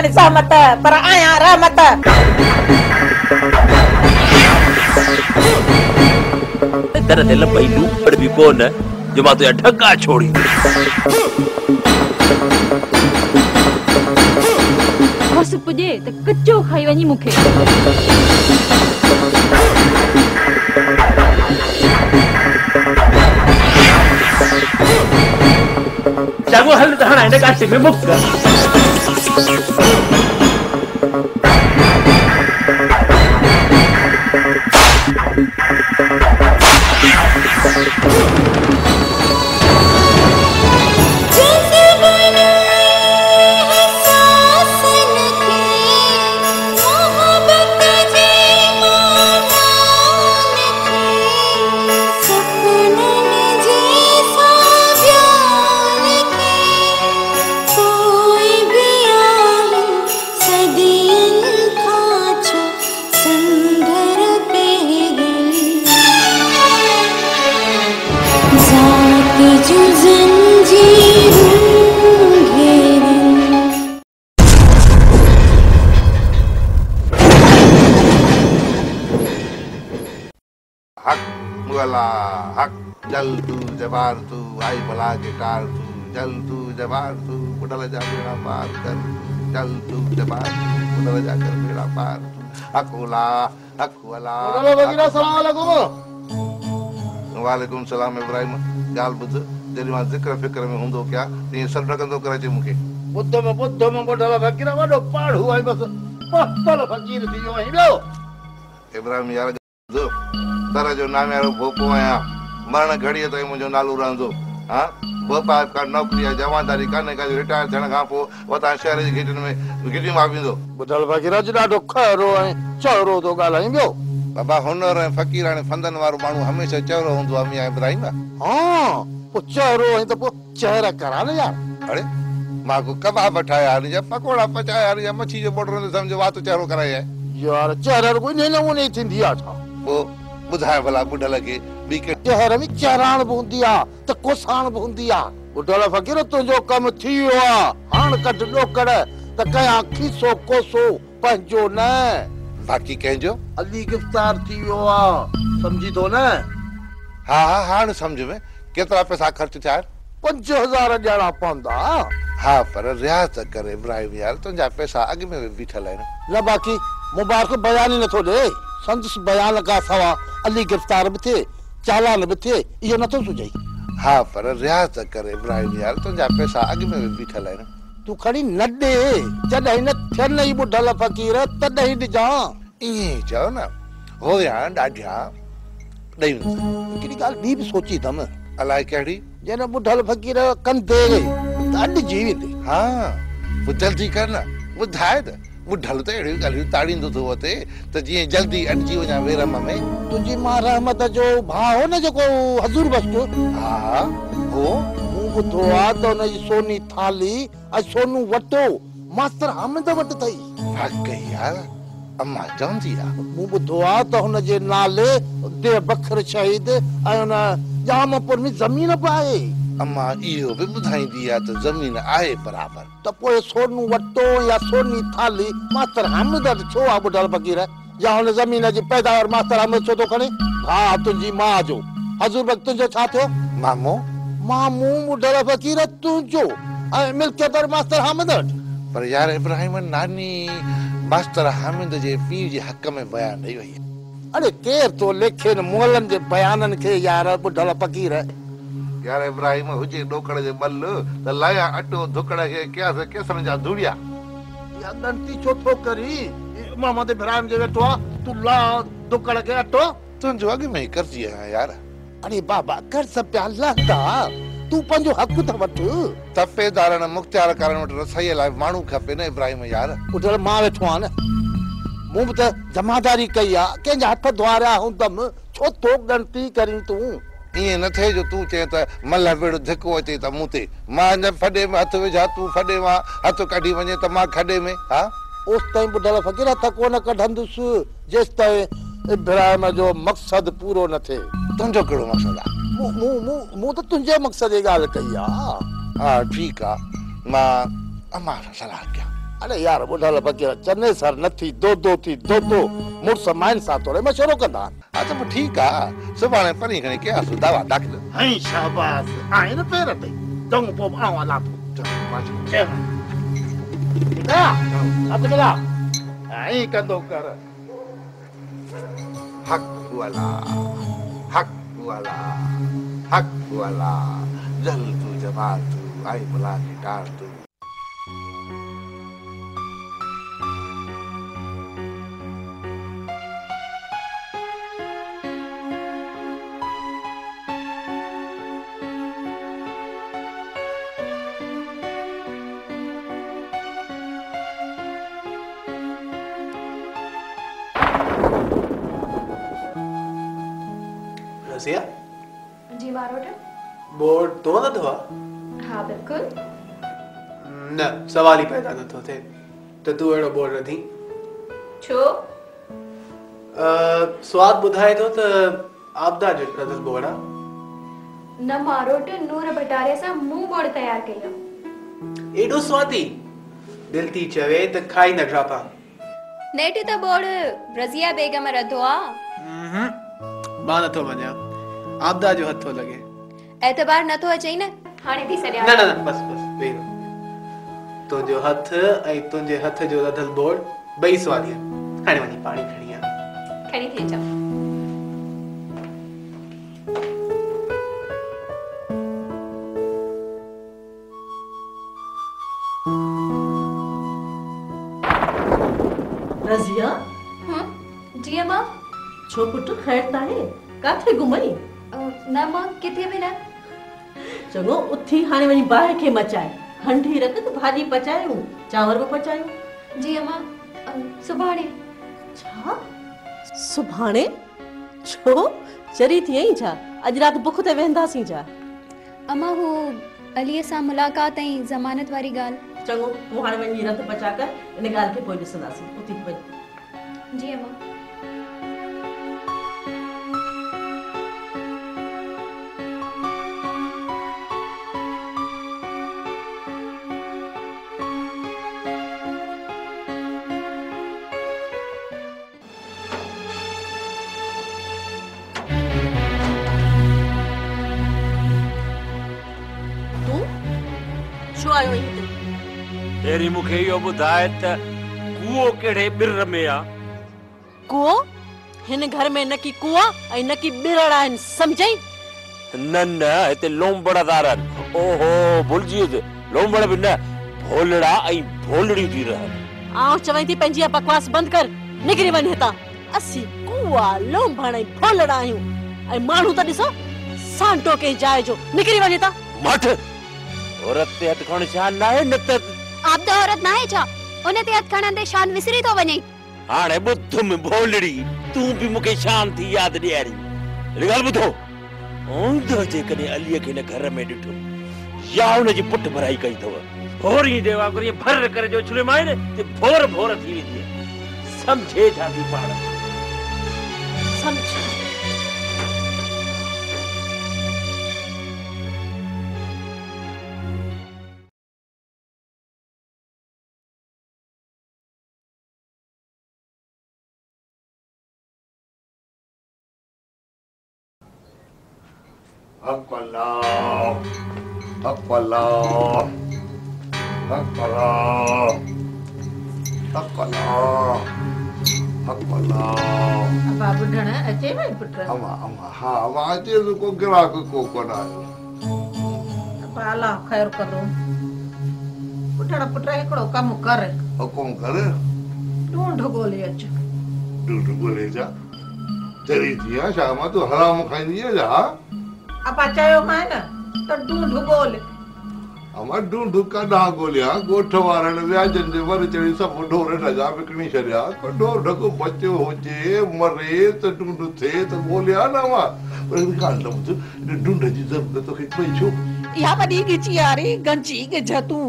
कोन सहमत पर आया रहमत। तेरा दिल पहलू पर भी कौन है जो मां तुझा ढका छोड़ी। बस पुजे त कच्चो खाई वनी मुखे। चागो हल त हणा इन काटे में मुक्त जल तू जबार तू आई भला के कार तू जल तू जबार तू बुढ़ल जा बेड़ा पार कर जल तू जबार तू बुढ़ल जा कर बेड़ा पार अकुला अकुला बुढ़ल वगीरा सलाम अलैकुम। वालेकुम सलाम इब्राहिम। गाल बुध जरी मां जिक्र फिक्र में हुंदो क्या ते सब रखंदो करे जे मुखे बुध में बुढ़ल वगीरा वडो पाढ़ू आई बस पत्तल फकीर थी यो हिलो इब्राहिम यार जो तर जो नाम यारो भोपो आया मरण घड़ी तो मुझो नालू रहंदो। हां भोपा का नौकरी जवानदारी काने का रिटायर थियण खां पो वता शहर जी गिटिन में गिटी मां बींदो बुढ़ल वगीरा जो डाडो खरो ऐं चौरो तो गालाई बियो बाबा हुनर ऐं फकीराने फंदन वारो मानू हमेशा चौरो हुंदो आ मियां इब्राहिम। हां पो चौरो ऐं तो पो चेहरा करा न यार। अरे मां को कबाब ठाया या पकोड़ा पचाया या मच्छी जो बॉर्डर समझो वातो चेहरो कराया यार चेहरा कोई ने नमूने थींदी आ छा पो बुधाए भला बुढ़ल के बी के चेहरे में चराण बूंदी आ त कोसाण बूंदी आ बुढ़ल फकीर तुझो कम थियो आ हाण कट डोकड़ त कया खीसो कोसो पंजो न बाकी कहजो अली गिरफ्तार थियो आ समझी तो न। हां हां हाण समझ में केतरा पैसा खर्च थिया 5000 ॾियणा पवंदा। हां पर रियाज़ कर इब्राहिम यार तुझा पैसा अग में बीठल है न बाकी मुबारक बयान ही नथो दे संदस बयान का सवा अली गिरफ्तार भी थे चालान भी थे ये न तो सुझाई। हाँ पर रियाज़ कर इब्राहिम यार तुझा पैसा अग में बीठल है न तू खड़ी न दे जॾहिं न थियन ई बुढ़ल फकीर तॾहिं ॾिजां इहे चओ न हो यार ॾाढिया ॾेई हिकिड़ी ॻाल्हि ॿी बि सोची अथम अलाए कहिड़ी जन बुढ़ल फकीर कंदे त अॾिजी वेंदे। हाँ जल्दी कर न ॿुधाए त बुढ़ल तो अड़ी गालियूं ताड़ींदो थो वते त जीअं जल्दी अटजी वञा वेरम में तुंहिंजी मां रहमत जो भाउ हो न जेको हज़ूर बख्श। हा हो मूं ॿुधो आहे त हुनजी सोनी थाली ऐं सोनू वटो मास्टर हामिद वटि अथई। वाकई यार अम्मा चवंदी आहे मूं ॿुधो आहे त हुनजे नाले देव बखर शहीद ऐं हुन जामपुर में ज़मीन बि आहे। अम्मा इहो भी ॿुधाईंदी आहे त ज़मीन आहे बराबर त पोइ सोनू वटो या सोनी थाली मास्टर हामिद छो आहे बुढ़ल फकीर या हुन ज़मीन जी पैदावार मास्टर हामिद छो थो खणे। हा तुंहिंजी मां जो हज़ूर बख्श तुंहिंजो छा थियो मामो मामू बुढ़ल फकीर तुंहिंजो ऐं मिल्कियत मास्टर हामिद पर यार इब्राहिम नानी मास्टर हामिद जे पीउ जे हक़ में बयान ॾेई वई। अरे केर तो लेखे न मोलनि जे बयाननि खे यार बुढ़ल फकीर यार इब्राहिम हुजे डोकड़ जे बल त लाया अटो धुकड़ के क्या से केसर जा धुड़िया या गंती छो थो करी मोहम्मद इब्राहिम जे वेठो तू ला धुकड़ के अटो तुंजो अग में करजी है यार। अरे बाबा कर सब प्याला ता तू पंजो हक त वठ तपेदारन मुख्तियार करण वट रसई ला मानू खपे न इब्राहिम यार उधर मां वेठो आ न मूं त जमादारी कई आ के हथ द्वारा हुंदम छो तो गंती करी तू इए न थे जो तू चे त मल बेड़ धिको अचे त मुते मां न फडे में हथ विझा तू फडे मा हथ कढी वने त मां खडे में। हां उस ताई बुढ़ल फकीर हथ को न कढंदुस जेस ताई इब्राहिम जो मकसद पूरो न थे। तुंजो केड़ो मकसद आ मु तो तुंजे मकसद जी गाल कई आ। हां ठीक आ मां अम्मा सलाह क्या अरे यार बुढ़ल बगैर चने सर नथी दो थी दो मुर्स माइन सा तोरे मशवरो कंदा अच्छा तो ठीक है सुभाणे परी खणी के असु दवा दाखिल हाय शाबाश आए न पेर ते दंग पोम आवा ला तो चल ना अब मिला आई कंदो कर हक वाला जल तू जमाल तू आई बुला के डाल तू रसिया जी मारोट बोर्ड तो न थो हाँ बिल्कुल न सवाल ही पैदा न थो थे तो तू एड़ो बोर्ड रथी छो स्वाद बुधाए तो आपदा जो रथस बोर्ड न मारोट नूर भटारे सा मुंह बोर्ड तैयार कयो एडो स्वादी दिल थी चवे त खाई न ड्रापा नेट त बोर्ड रजिया बेगम रधो आ मां न थो वञा आपदा जो हथो लगे एतबार न तो अचई न हाने थी सरिया न बस वेरो तो जो हथ ऐ तुंजे हथ जो रधल बोर्ड बई स्वादी हाने वनी पानी खणी थी जा रज़िया जी अम्मा छो पुट खैर ताहे काथे घुमई न मां किथे भी न चङो उथी हाणे वञी बाहि खे मचाए हंडी रख त भाॼी पचायूं चांवर बि पचायूं जी अम्मा सुभाणे छा सुभाणे छो चरी थी आई छा अॼु राति बुख ते वेंदासीं छा अम्मा हू अलीअ सां मुलाकात ऐं ज़मानत वारी ॻाल्हि चङो तूं हाणे वञी रत पचा कर इन ॻाल्हि खे पोइ ॾिसंदासीं उथी वञ जी अम्मा आयो हिते तेरी मुखे यो बुधाए त कुओ केड़े बिर में आ कुओ हिन घर में न की कुआ ऐं न की बिरड़ा आहिनि समझई न हिते लोंबड़ दारन ओहो भुलजी लोंबड़ भी न भोलड़ा ऐं भोलड़ी थी रहन आउं चवई थी पंहिंजी बकवास बंद कर निकरी वञ हितां असी कुआ लोंबड़ ऐं भोलड़ा आहियूं ऐं माण्हू त ॾिसो सांटो के जाए जो निकरी वञ हितां मठ औरत ते हथ खण शान ना है न त आप तो औरत ना है छा उन ते हथ खणन ते शान विसरी तो वने हाणे बुध में भोलड़ी तू भी मुके शान थी याद ॾियारी रिगल बुधो ओंदो जे कने अलीअ खे न घर में ॾिठो या उन जी पुट भराई कई थव होरी देवा गुरी भर करे जो छुले माए ने ते भोर भोर थी वेंदी समझे छा थी पाण समझ Akbala, Akbala, Akbala, Akbala, Akbala. अब बुढ़ना अचे भाई पुत्र अमा हाँ अमा अचे तो को ग्राहक को कोना अब अल्लाह खैर करो बुढ़ना पुत्र एकड़ो कम कर हुकुम कर ढूंढ गोले अच ढूंढ बोले जा तेरी दिया शाम तो हराम खाई दिया जा अब अचायो है ना तो ढूंढ गोले अमा ढूंढ का ना गोलिया गोठ वारन व्याजन जे वर चढ़ी सब ढोर लगा बिकनी छरिया को ढोर ढको बच्चो होजे मरे तो ढूंढ थे तो गोलिया ना वा पर काल लम तो ढूंढ जी जरूरत तो खिच पई छो या बड़ी गिची यारी गंची के जतू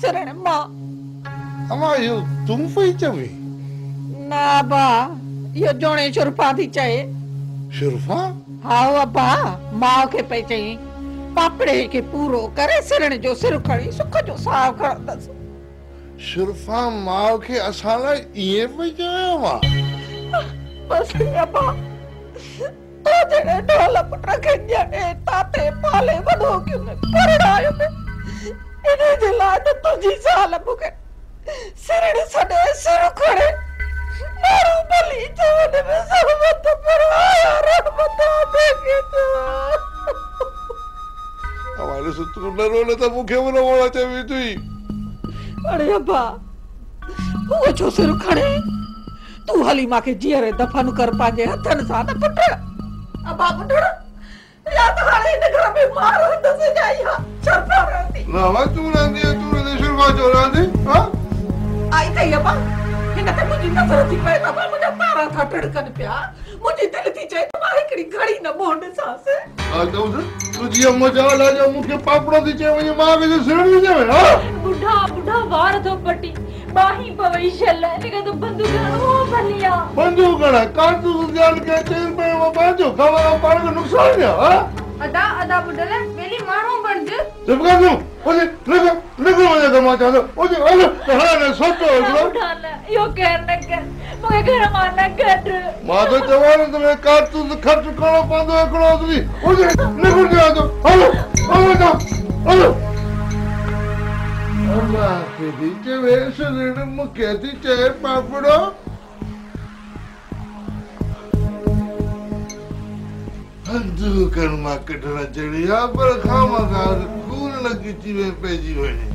शरण मां अमा यो तुम पई चवी ना बा यो जोणे शुरफा थी चाहे शुरफा हाओ अब्बा माओ के पे चई पापड़े के पूरो करे सिरण जो सिर खड़ी सुख जो साव खड़ंदस शिरफा मां के असां लाइ इएं पई चयो मां बस अब्बा तो जने ढोल पुट खे ॼणे ताते पाले वॾो कयो न परणायो न इने जे लाइ त तुंहिंजी ज़ाल मूंखे सिरड़ सॾे सिर खणे मारू भली चवण में सहमत पर आया रहमत देखे तो हमारे से तू न रोले तो मुखे न रोला चवी तू अरे अब्बा वो छो सिर खणे तू हली मांखे जीअरे दफन कर पंहिंजे हथनि सां न पुट अब्बा पुट या तो हाणे हिन घर में मारो न सजाई हा शर्फा रहंदी ना वा तू रहंदी शिरफा जो रहंदी हां आई थई अब्बा हिन ते मुंहिंजी नज़र थी पए अब्बा मुंहिंजा तारा था टड़कनि पिया मुंहिंजी दिलि थी चए त मां हिकिड़ी घड़ी न मोहन ॾिसांसि आ तो तुझी अम्मा चवला जो मुखे पापड़ो थी चए वञे मां के सिर थी चवे हां बुढ़ा बुढ़ा वार तो पटी बाही पवई शल निका तो बंदूक ओ भलिया बंदूक कड़ा कारतूस जान के तेल पे वो बाजो खवा पाण के नुकसान है हां अदा अदा बुढ़ले वेली मारो बन दे चुप कर तू ओए निकल वने का मां चालो ओए अरे हां ने सोचो बुढ़ा यो कर न कर मुके घर माना कट मां तो जवान तुम्हें कारतूस खर्च करो पंदो एकड़ो तुई ओए निकल जा तो हेलो अल्लाह के दीचे वेस ऋण मुके थी चए पापड़ो बंदूकन मां कढण चढ़िया पर खामखा खून लगी जीवे पइजी वञे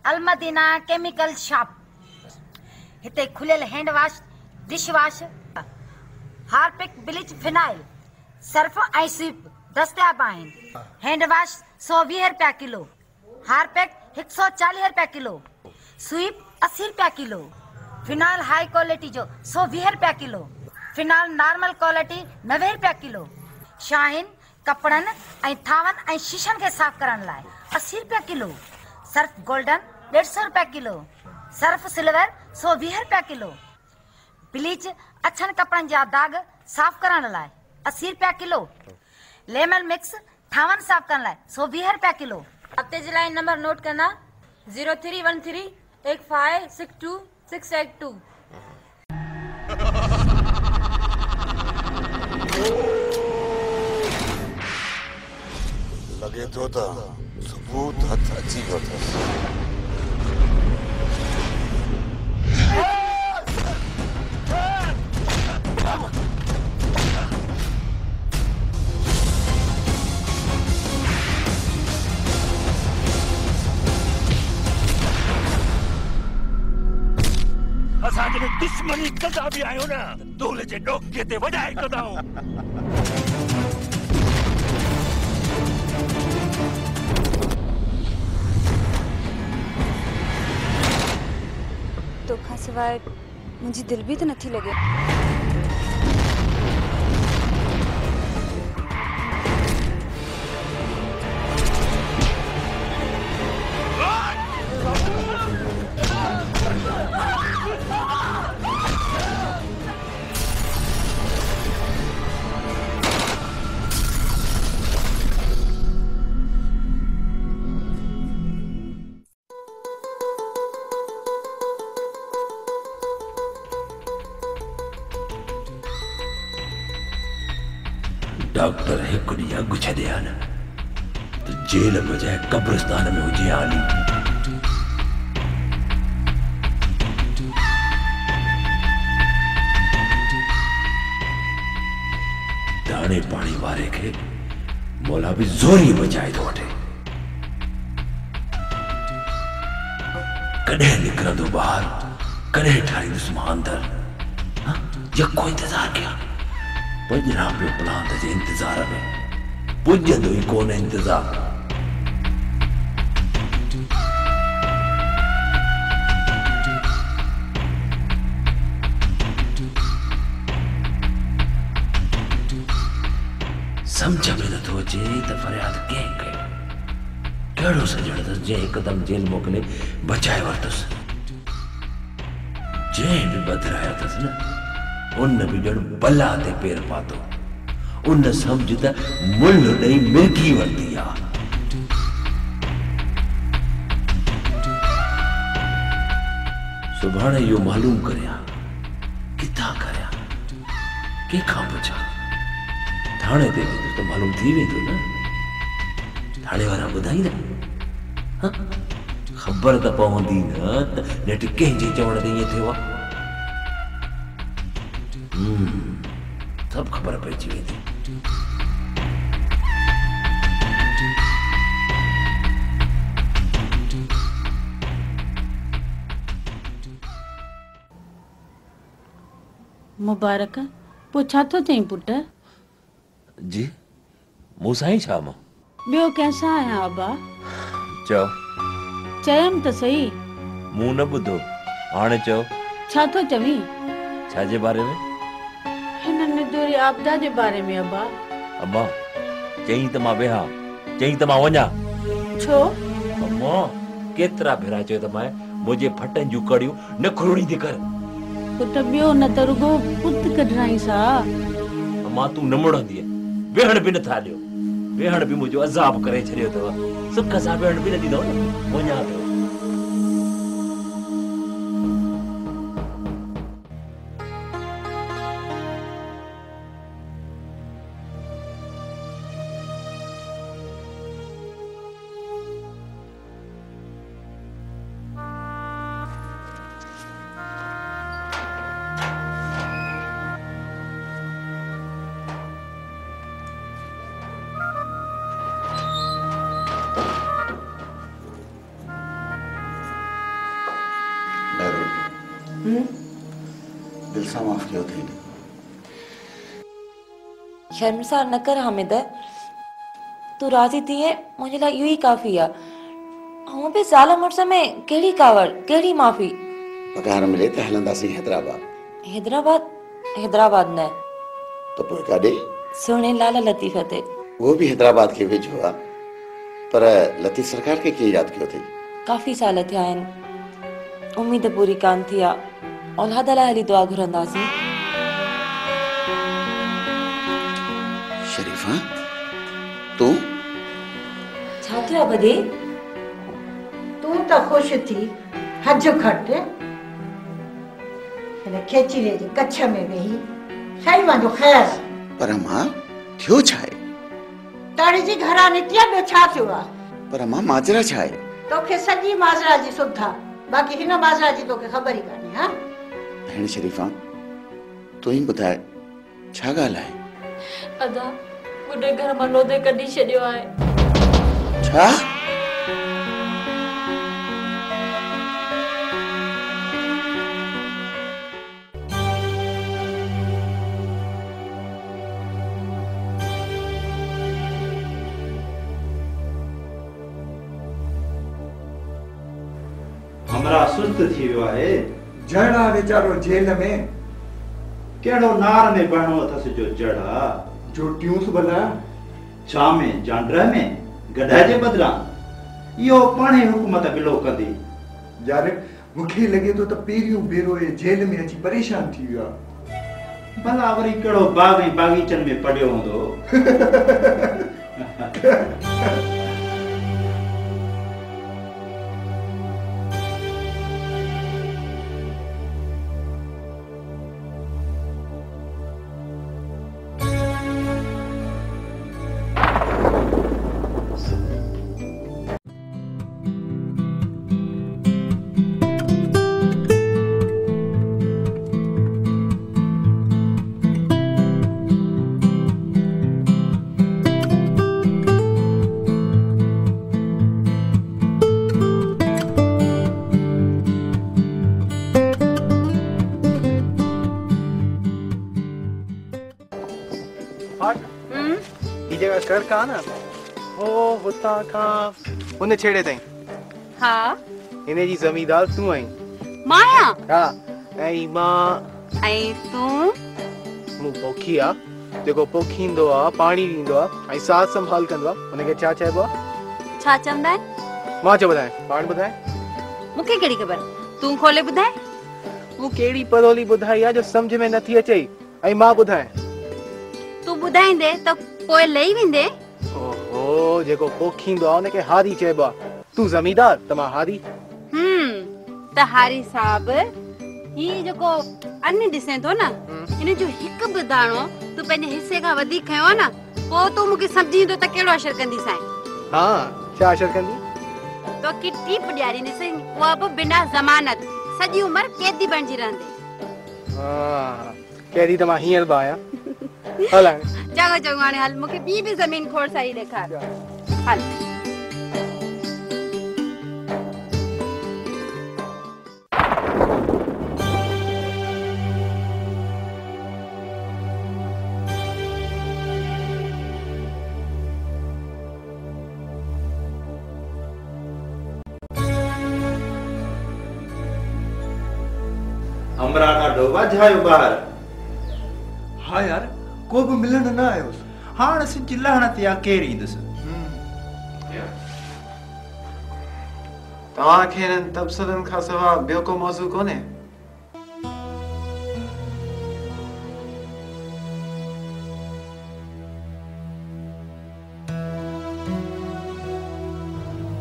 अलमदीना केमिकल शॉप हिते खुलियल hand wash dish wash Harpic bleach phenyl Surf ऐं सीप दस्तियाब आहिनि हैंड वॉश 120 रुपया किलो हार्पिक 140 रुपया किलो स्वीप 80 रुपया किलो फिनाइल हाई क्वालिटी जो 120 रुपया किलो फिनाइल नॉर्मल क्वालिटी 90 रुपया किलो शाहीन कपड़न ऐं थावन ऐं शीशनि खे साफ़ करण लाइ 80 रुपया किलो सर्फ गोल्डन 150 रुपया किलो सर्फ सिल्वर 120 रुपया किलो ब्लीच अछन कपड़न जा दाग साफ करण लाइ 80 रुपया किलो लेमन मिक्स थावन साफ करण लाइ 120 रुपया किलो हफ्ते जे लाइ नंबर नोट करना 0313 8562 682 लगे तो था सबूत हथ अची वियो अथसि असांजे दुश्मनी कंदा बि आहियो न दोले जे डोके ते वॼाए कंदाऊं तोखां सिवाय मुंहिंजी दिलि बि त नथी लॻे डॉक्टर हिकु ॾींहुं अॻु छॾिया न त जेल बजाए कब्रिस्तान में हुजे हाली दाणे पाणी वारे खे मौला बि ज़ोरी बचाए थो वठे कॾहिं निकिरंदो ॿाहिरि कॾहिं ठाहींदुसि मां अंदरि यको इंतज़ार कयां पंजरा पियो प्लांट जे इंतज़ार में पुजंदो ई कोन इंतजार। समझ में नथो अचे त फरियाद कंहिं कयो। कहिड़ो सजण अथसि जंहिं हिकदमि जेल मोकिले बचाए वरितुसि। जंहिं बि बदिरायो अथसि न उन बि ॼण बला ते पेर पातो। उन सम्झ त मुल्ह ॾेई मिर्गी वरिती आहे। सुभाणे इहो मालूम करियां किथां करियां कंहिंखां पुछां। थाणे ते वेंदुसि त मालूम थी वेंदो न। थाणे वारा ॿुधाईंदा ख़बर त पवंदी न त नेठ कंहिंजे चवण ते ईअं थियो आहे। सभु ख़बर पइजी वेंदी। मुबारक पोइ छा थो चई पुट? जी मूंसां ई छा मां ॿियो कंहिंसां आहियां अबा? चओ। चयमि त सही। मूं न ॿुधो हाणे चओ। छा थो चवीं? छा जे बारे में? हिन निदोरी आपदा जे बारे में अबा। अम्मा चई त मां वेहा, चई त मां वञा। छो? अम्मा केतिरा भेरा चयो त मां मुंहिंजे फटनि जूं कड़ियूं न खुरणी थी कर। पुट ॿियो न त रुगो पुत कढाई सा। अम्मा तूं न मुड़ंदी वेहण बि नथा ॾियो। वेहण बि मुंहिंजो अज़ाब करे छॾियो अथव। सुख सां वेहण बि न ॾींदव न। वञा पियो। दिल सां माफ़ कयो अथई। शर्मसार न कर हामिद। तू राज़ी थिए मुंहिंजे लाइ इहो ई काफ़ी आहे। ऐं बि ज़ाल मुड़ुस में कहिड़ी कावड़ कहिड़ी माफ़ी। पघार मिले त हलंदासीं हैदराबाद। हैदराबाद? हैदराबाद न त पोइ काॾे? सुहिणे लाल लतीफ़ ते। वो भी हैदराबाद के वेझो आहे पर लतीफ़ सरकार के कीअं यादि कयो अथई? काफ़ी साल थिया आहिनि। उम्मीद पूरी कान थी आहे। औलाद लाइ हली दुआ घुरंदासीं। शरीफा तू छा थियो बदी? तू त खुश थी हज खट हिन खेचीले जे कच्छ में वेही साईं जो ख़ैर। पर मां थियो छा आहे? ताड़ी जी घरां निकिया ॿियो छा थियो आहे? पर मां माजरा छा आहे? तोखे सॼी माजरा जी सुध आहे। बाक़ी हिन माजरा जी तोखे ख़बर ई कान्हे। हा भेण शरीफा तू ही ॿुधाए छा ॻाल्हि आहे? अदा मुंहिंजे घर मां लोदे कढी छॾियो आहे। छा? हमरा सुस्त थी वियो आहे। जड़ा वीचारो जेल में। केड़ो नार में बणो अथसि जो जड़ा जो ट्यूस भला छा में जांडर में गधा जे बदला यो पाणे हुकूमत बिलो कंदी। यार मूंखे लगे तो त पहिरियों भेरो जेल में अची परेशान थी वियो। भला वरी केड़ो बाग ऐं बागीचन में पढ़ियो हूंदो। नकर का न ओ हुता का उन छेड़े ताईं हाँ इने जी जमींदार तू आई माया हां ऐं मां ऐं तू मु पोखी आ जेको पोखींदो आ पाणी ॾींदो आ ऐं साथ संभाल कंदो आ उनखे छा चइबो आ छा चवंदा आहिनि मां चयो ॿुधाए पाण ॿुधाए मूंखे कहिड़ी ख़बर तूं खोले ॿुधाए तूं कहिड़ी परोली ॿुधाई आ जो सम्झ में नथी अचे ऐं मां ॿुधाए तू ॿुधाईंदे त पोइ लही वेंदे ओहो जेको पोखींदो आ उनखे हारी चइबो आ तू ज़मींदार त मां हारी त हारी साहब ही जेको अन्न ॾिसे थो न इन जो हिकु बि दाणो तू पंहिंजे हिसे खां वधीक खयो आहे न पोइ तू मूंखे सम्झींदो त कहिड़ो असरु कंदी साईं हां छा असरु कंदी तो की टीप ॾियारींदीसीं उहा बि बिना ज़मानत सॼी उमिरि कैदी बणिजी रहंदे हां कैदी त मां हींअर बि आहियां हल चङो चङो हाणे हल मूंखे ॿी बि ज़मीन खोड़ सारी ॾेखार हल हमरा ॾाढो वाझायो ॿार हाँ यार को बि मिलण न आयो हाणे सिंच लहण ते आ केरु ईंदुसि तव्हांखे हिननि तबसरनि खां सवाइ ॿियो को मौज़ू कोन्हे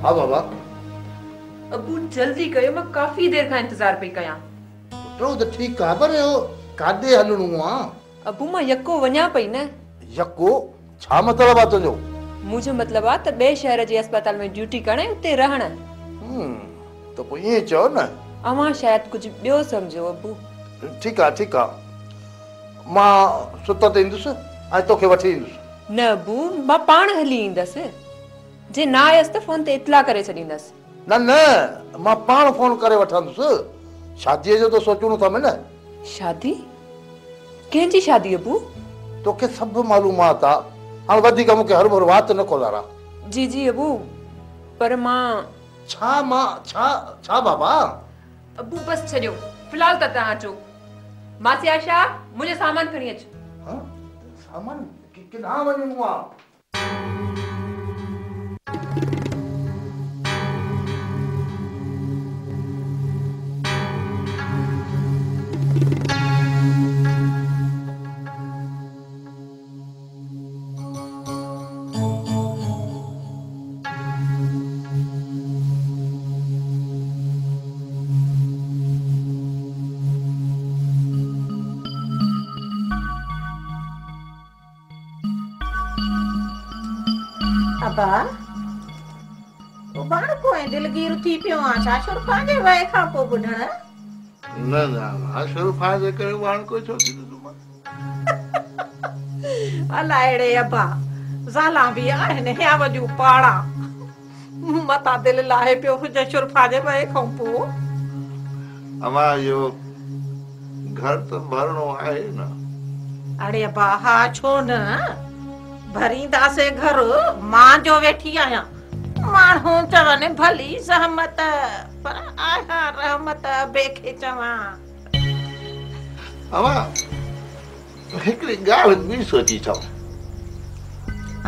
हाँ बाबा अबू जल्दी कयो मां काफ़ी देर खां इंतजार पई कयां तो ठीक है पर यो कादे हलणो आ अबू मां यको वञा पई न यको छा मतलब आ तुजो मुझे मतलब आ त बे शहर जे अस्पताल में ड्यूटी करण उते रहण तो पोइ ये चओ न अवां शायद कुछ ॿियो समझो अबू ठीक आ मां सुत ते इंदुसि ऐं तोखे वठी इंदुसि न अबू मां पाण हली ईंदसि जे ना आयसि त फोन ते इतला करे छॾींदसि न मां पाण फोन करे वठंदुसि शादीअ जो तो सोचणो था न शादी कंहिंजी शादी अबू तोखे सभु मालूमात आ हाणे वधीक मूंखे हर भर वात न खोलारा जी जी अबू पर मां छा बाबा अबू बस छॾियो फिलहाल त तव्हां अचो मासी आशा मुंहिंजो सामान खणी अच सामान किथां वञणो आ अबा वो बाण को है दिलगीर थी पियो आ छा शुरफा जे वए खां पो बुढण न शुरफा जे करे बाण को छो थी अलाएड़े अबा ज़ाला भी आहिनि या वजू पाड़ा मता दिल लाहे पियो हुजे शुरफा जे वए खां पो अमा यो घर तो भरणो आहे न अरे अबा हा छो न भरींदा से घर मां जो वेठी आया माण्हू चवनि भली सहमत पर आया रहमत बेखे चवा अमा हिकड़ी ॻाल्हि बि सोची छो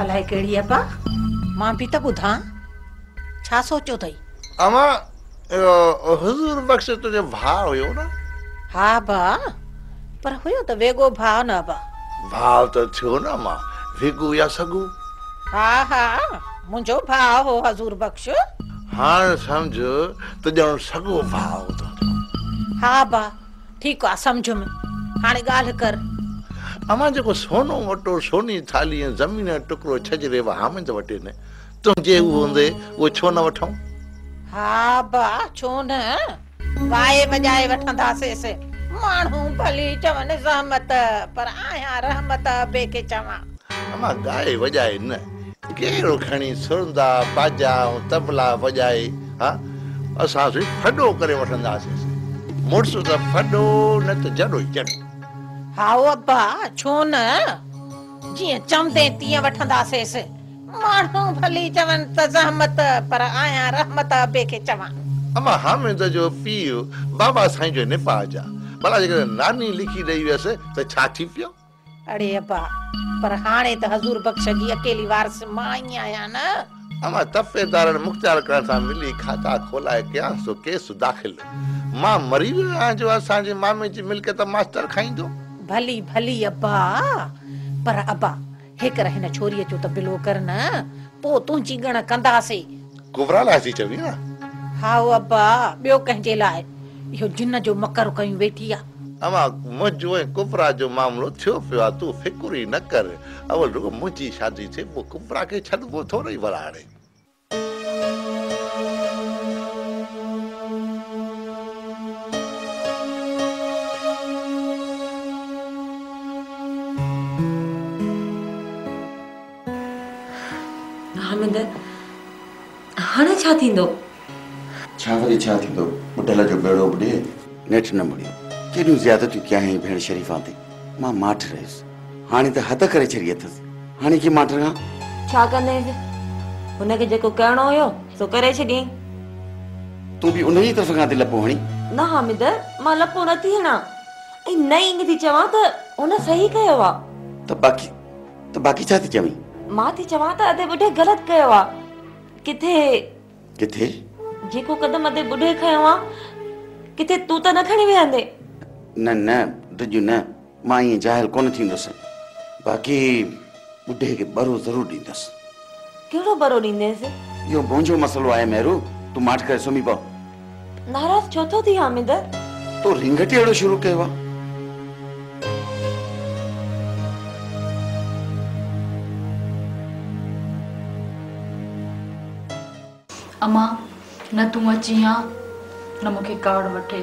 अलाए कहिड़ी अबा मां बि त ॿुधां छा सोचियो अथई अमा हुजूर बख्श तुंहिंजो भाउ हुयो न हा बा पर हुयो त वेगो भाउ न बा भाउ त थियो न मां विगू या सगू हा मुंहिंजो भाउ हो हजूर बख्श हाणे समझ तुंहिंजो सगो भाउ तो हा बा ठीक आ समझ में हाणे ॻाल्हि कर अमा जेको सोनो वटो सोनी थाली ऐं ज़मीन जो टुकड़ो छजरे हामिद वटे न तुंहिंजे हूंदे उहो छो न वठूं हा बा छो न वाए वजाए वठंदासीं से माण्हू भली चवनि ज़हमत पर आया रहमत बेके चवा अमा गाए वजाए न केरो खणी सुरंदा बाजा ऐं तबला वजाए हा असां फॾो करे वठंदासीं मुड़ुस त फॾो न त जॾो ई जॾो हाओ अब्बा छो न जिए चमदे तीअं वठंदासेस। माण्हू भली चवन त ज़हमत पर आया रहमत अबे के चवां। अमा हामिद जो पीउ बाबा साईं जो नेपाल जा भला जेकर नानी लिखी ॾेई वियसि त छा थी पियो? अड़े अब्बा पर हाणे त हज़ूर बख्श जी अकेली वारिस मां ई आहियां न। अमा तफ़ेदारन मुख्तियार करण सां मिली खाता खोलाए कयां सो केस दाख़िल। मां मरी वियो आहियां जो असांजे मामे जी मिल्कियत मास्टर खाईंदो। भली भली अब्बा पर अब्बा हेकर हिन छोरीअ जो त बिलो कर न, पो तुंहिंजी ॻण कंदासीं। कुबरा लाइ थी चवी न? हा अब्बा ॿियो कंहिंजे लाइ, इहो जिन जो मकर कयूं वेठी आहे। अमा मुंहिंजो ऐं कुबरा जो मामलो थियो पियो आहे, तूं फिकुर ई न कर। अवल रुगो मुंहिंजी शादी थिए पोइ कुबरा खे छॾिबो थोरो ई भला हाणे। हामिद हाणे छा थींदो? छा वरी छा थींदो? बुढल जो बेड़ो बुॾे नेठि न मुड़ियो। केॾियूं ज़्यादतियूं कया आहिनि भेण शरीफ़ा ते। मां माठ रहियुसि, हाणे त हद करे छॾी अथसि। हाणे की माठ रहां? छा कंदे? हुनखे जेको करणो हुयो सो करे छॾियईं। तूं बि उन जी तरफ़ खां थी लपो हणी? न हामिद मां लपो नथी हणां ऐं न ईंदी थी चवां त हुन सही कयो आहे। त बाक़ी छा थी चवीं? मां थी चवां त अधे बुढे ग़लति कयो आहे। किथे जेको कदम अधे बुढे खयो आहे किथे तूं त न खणी वेहंदे? न दुजू न, मां ईअं जाहिल कोन थींदुसि। बाक़ी बुढे खे बरो ज़रूर ॾींदसि। कहिड़ो बरो ॾींदेसि? इहो मुंहिंजो मसलो आहे मेहरू, तूं माठ करे सुम्ही पओ। नाराज़ छो थो थी हामिद? तो रिंगटी अहिड़ो शुरू कयो आहे। अम्मा न तूं अची आ न मूंखे कार्ड वठे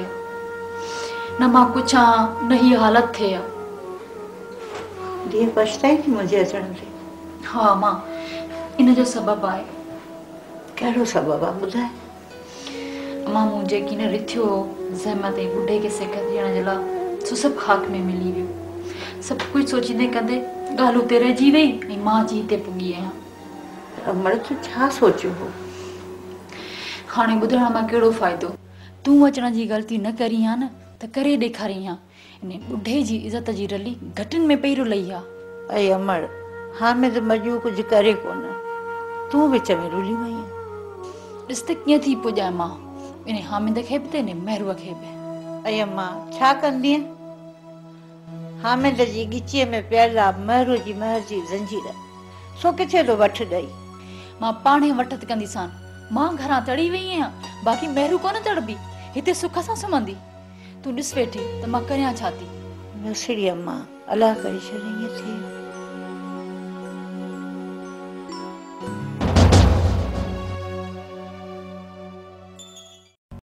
न मां कुछ आ न ही हालत थे आ। धीअ पछताई थी मुंहिंजे अचण ते? हाँ मां इन जो सबब आहे। कहिड़ो सबब आहे ॿुधाए? मां मूं जेकी न रिथियो ज़हमत ऐं बुढे खे सिक ॾियण जे लाइ सो सभु खाक में मिली वियो। सभु कुझु सोचींदे कंदे ॻाल्हि उते रहिजी वई ऐं मां जी हिते पुॻी आहियां। अमड़ तूं छा सोचियो हो? हाणे ॿुधण मां कहिड़ो फ़ाइदो? तूं अचण जी ग़लती न करी आ न त करे ॾेखारी आ। इन बुढे जी इज़त जी रली घटनि में पई रुलई आ। ऐं अमड़ हामिद मजू कुझु करे कोन, तूं विच में रुली वई आहे। ॾिस त कीअं थी पुॼाए मां इन हामिद खे बि त इन महरूअ खे बि। ऐं अम्मा छा कंदीअ? हामिद जी ॻिचीअ में पियल आहे महरू जी महर जी ज़ंजीर, सो किथे थो वठ ॾेई। मां पाणे वठत कंदीसां। मां घरां तड़ी वई आहियां, बाक़ी महरू कोन तड़बी, हिते सुख सां सुम्हंदी। तूं ॾिस वेठी त मां करियां छा थी? नसड़ी अम्मा अलाह करे छॾे ईअं थिए।